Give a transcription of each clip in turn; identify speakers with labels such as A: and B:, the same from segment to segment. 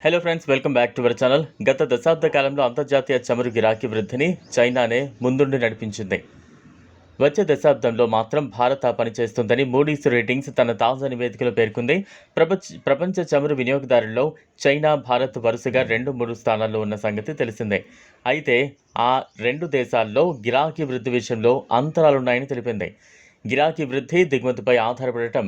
A: Hello friends, welcome back to our channel. గత దశాబ్ద కాలంలో అంతర్జాతీయ చమురు గిరాకీ వృద్ధిని చైనానే ముందుండి నడిపించింది. వచ్చే దశాబ్దంలో మాత్రం భారత్ పనిచేస్తుందని మూడీస్ రేటింగ్స్ తన తాజా నివేదికలో పేర్కొంది. ప్రపంచ చమురు వినియోగదారుల్లో చైనా, భారత్ వరుసగా 2-3 స్థానాల్లో ఉన్న సంగతి తెలిసిందే. అయితే ఆ రెండు దేశాల్లో గిరాకీ వృద్ధి విషయంలో అంతరాలున్నాయని తెలిపింది. గిరాకీ వృద్ధి దిగుమతిపై ఆధారపడటం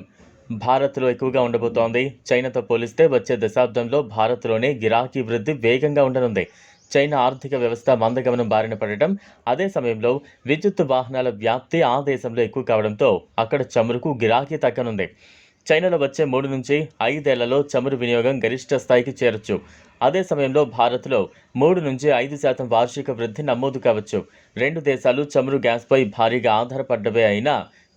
A: భారత్లో ఎక్కువగా ఉండబోతోంది. చైనాతో పోలిస్తే వచ్చే దశాబ్దంలో భారత్లోనే గిరాకీ వృద్ధి వేగంగా ఉండనుంది. చైనా ఆర్థిక వ్యవస్థ మందగమనం బారిన పడటం, అదే సమయంలో విద్యుత్ వాహనాల వ్యాప్తి ఆ దేశంలో ఎక్కువ కావడంతో అక్కడ చమురుకు గిరాకీ తగ్గనుంది. చైనాలో వచ్చే 3 నుంచి 5 ఏళ్లలో చమురు వినియోగం గరిష్ట స్థాయికి చేరొచ్చు. అదే సమయంలో భారత్లో 3 నుంచి 5% వార్షిక వృద్ధి నమోదు కావచ్చు. రెండు దేశాలు చమురు గ్యాస్పై భారీగా ఆధారపడ్డవే అయినా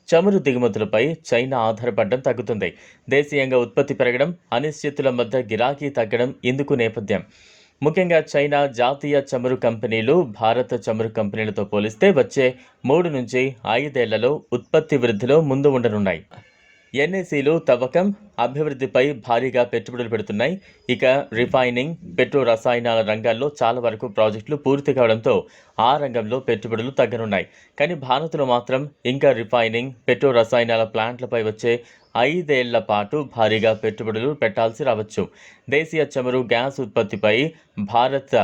A: చమురు దిగుమతులపై చైనా ఆధారపడడం తగ్గుతుంది. దేశీయంగా ఉత్పత్తి పెరగడం, అనిశ్చితుల మధ్య గిరాకీ తగ్గడం ఇందుకు నేపథ్యం. ముఖ్యంగా చైనా జాతీయ చమురు కంపెనీలు భారత చమురు కంపెనీలతో పోలిస్తే వచ్చే 3 నుంచి 5 ఏళ్లలో ఉత్పత్తి వృద్ధిలో ముందు ఉండనున్నాయి. ఎన్ఏసీలు తవ్వకం, అభివృద్ధిపై భారీగా పెట్టుబడులు పెడుతున్నాయి. ఇక రిఫైనింగ్, పెట్రో రసాయనాల రంగాల్లో చాలా వరకు ప్రాజెక్టులు పూర్తి కావడంతో ఆ రంగంలో పెట్టుబడులు తగ్గనున్నాయి. కానీ భారత్లో మాత్రం ఇంకా రిఫైనింగ్, పెట్రో రసాయనాల ప్లాంట్లపై వచ్చే 5 ఏళ్ల పాటు భారీగా పెట్టుబడులు పెట్టాల్సి రావచ్చు. దేశీయ చమురు, గ్యాస్ ఉత్పత్తిపై భారత్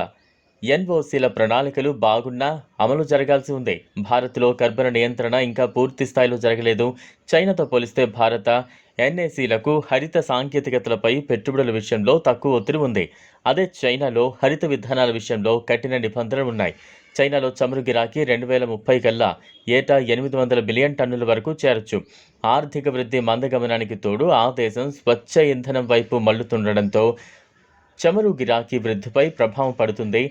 A: ఎన్ఓసీల ప్రణాళికలు బాగున్నా అమలు జరగాల్సి ఉంది. భారత్లో కర్బన నియంత్రణ ఇంకా పూర్తి స్థాయిలో జరగలేదు. చైనాతో పోలిస్తే భారత ఎన్ఏసీలకు హరిత సాంకేతికతలపై పెట్టుబడుల విషయంలో తక్కువ ఒత్తిడి ఉంది. అదే చైనాలో హరిత విధానాల విషయంలో కఠిన నిబంధనలు ఉన్నాయి. చైనాలో చమురు గిరాకీ 2030 కల్లా ఏటా 800 బిలియన్ టన్నుల వరకు చేరొచ్చు. ఆర్థిక వృద్ధి మందగమనానికి తోడు ఆ దేశం స్వచ్ఛ ఇంధనం వైపు మళ్లుతుండడంతో చమురు గిరాకీ వృద్ధిపై ప్రభావం పడుతుంది.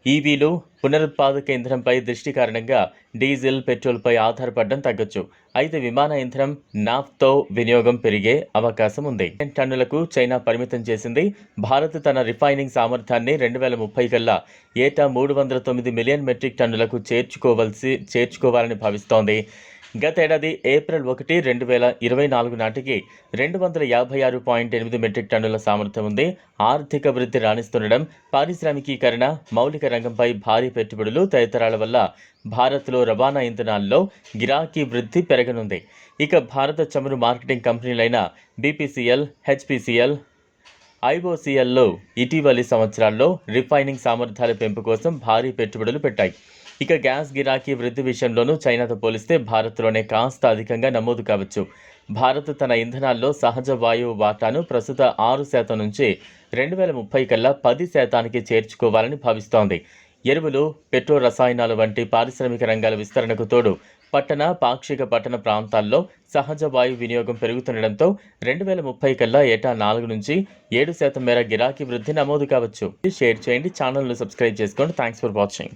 A: ఈవీలు, పునరుత్పాదక ఇంధనంపై దృష్టి కారణంగా డీజిల్, పెట్రోల్పై ఆధారపడడం తగ్గొచ్చు. అయితే విమాన ఇంధనం, నాఫ్తో వినియోగం పెరిగే అవకాశం ఉంది. టన్నులకు చైనా పరిమితం చేసింది. భారత్ తన రిఫైనింగ్ సామర్థ్యాన్ని 2030 కల్లా ఏటా 309 మిలియన్ మెట్రిక్ టన్నులకు చేర్చుకోవాలని భావిస్తోంది. గతేడాది ఏప్రిల్ 1, 2024 నాటికి 256.8 మెట్రిక్ టన్నుల సామర్థ్యం ఉంది. ఆర్థిక వృద్ధి రాణిస్తుండడం, పారిశ్రామికీకరణ, మౌలిక రంగంపై భారీ పెట్టుబడులు తదితరాల వల్ల భారత్లో రవాణా ఇంధనాల్లో గిరాకీ వృద్ధి పెరగనుంది. ఇక భారత చమురు మార్కెటింగ్ కంపెనీలైన బీపీసీఎల్, హెచ్పీసీఎల్, ఐఓసీఎల్లో ఇటీవలి సంవత్సరాల్లో రిఫైనింగ్ సామర్థ్యాల పెంపు కోసం భారీ పెట్టుబడులు పెట్టాయి. ఇక గ్యాస్ గిరాకీ వృద్ధి విషయంలోనూ చైనాతో పోలిస్తే భారత్లోనే కాస్త అధికంగా నమోదు కావచ్చు. భారత్ తన ఇంధనాల్లో సహజ వాయువు వాటాను ప్రస్తుత 6% నుంచి 2030 కల్లా 10%కి చేర్చుకోవాలని భావిస్తోంది. ఎరువులు, పెట్రో రసాయనాలు వంటి పారిశ్రామిక రంగాల విస్తరణకు తోడు పట్టణ, పాక్షిక పట్టణ ప్రాంతాల్లో సహజ వాయు వినియోగం పెరుగుతుండడంతో 2030 కల్లా ఏటా 4 నుంచి 7% మేర గిరాకీ వృద్ధి నమోదు కావచ్చు. షేర్ చేయండి, ఛానల్ను సబ్స్క్రైబ్ చేసుకోండి. Thanks for watching.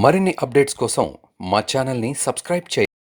B: మరిన్ని అప్డేట్స్ కోసం మా ఛానల్ని సబ్స్క్రైబ్ చేయండి.